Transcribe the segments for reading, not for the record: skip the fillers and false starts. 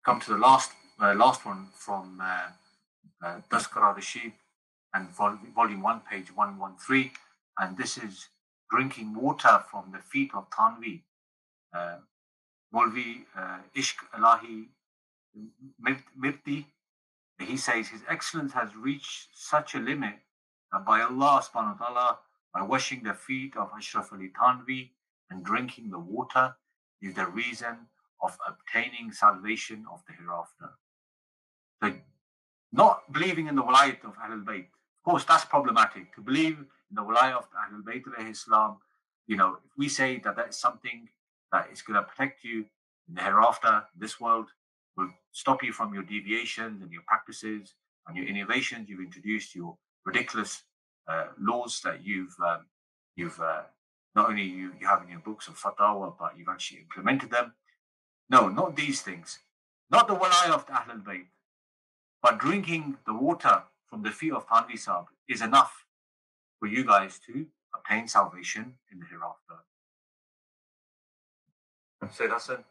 come to the last one from Tazkirat Rasheed, and volume 1, page 113, and this is drinking water from the feet of Thanwi. Maulvi Ishq Ilahi Mirti, he says, His Excellence has reached such a limit that by Allah subhanahu wa ta'ala, by washing the feet of Ashraf Ali Thanwi and drinking the water is the reason of obtaining salvation of the hereafter. So, not believing in the wilayat of Ahlul Bayt, of course, that's problematic. To believe in the wilayat of Ahlul Bayt of Islam, if we say that that is something that is going to protect you in the hereafter, this world, will stop you from your deviations and your practices and your innovations you've introduced, your ridiculous laws that you've not only you have in your books of fatwa, but you've actually implemented them. No, not these things. Not the wilayah of the Ahlul Bayt. But drinking the water from the feet of Thanwi Sahib is enough for you guys to obtain salvation in the hereafter. Say that, sir.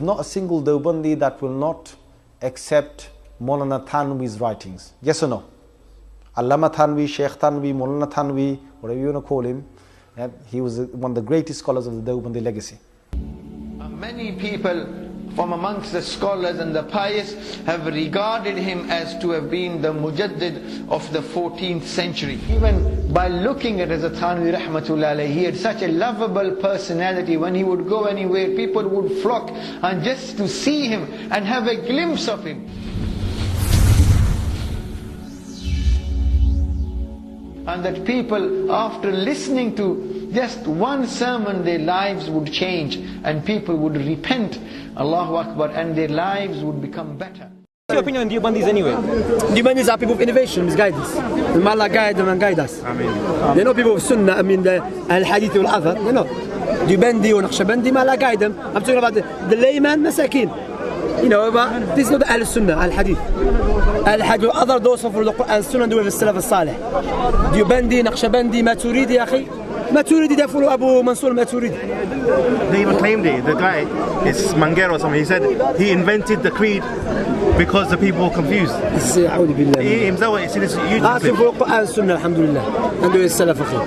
Not a single Deobandi that will not accept Maulana Thanwi's writings. Yes or no? Allama Thanwi, Sheikh Thanwi, Maulana Thanwi, whatever you want to call him, he was one of the greatest scholars of the Deobandi legacy. Many people from amongst the scholars and the pious have regarded him as to have been the Mujaddid of the 14th century. Even by looking at Raza Thanwi rahmatullah alayhi, he had such a lovable personality. When he would go anywhere, people would flock and just to see him and have a glimpse of him. And that people, after listening to just one sermon, their lives would change and people would repent, Allahu Akbar, and their lives would become better. What's your opinion on Deobandis anyway? Deobandis are people of innovation, misguidance. May Allah guide them and guide us. They're not people of Sunnah, the Al-Hadith wal-Athar. They're not. Deobandi or Naqshbandi, may Allah guide them. I'm talking about the layman, masakin. But this is not Al-Sunnah, Al-Hadith. Al-Hadith other those of the Quran, Sunnah do with the Salaf al-Salih. Deobandi, Naqshbandi, Maturidi, akhi. Maturidi, they follow Abu Mansur Maturidi. They even claimed it. The guy, it's Mangero or something, he said he invented the creed because the people were confused. He himself, it's in his YouTube clip. Quran, Sunnah, alhamdulillah. And do with Salaf, akhi.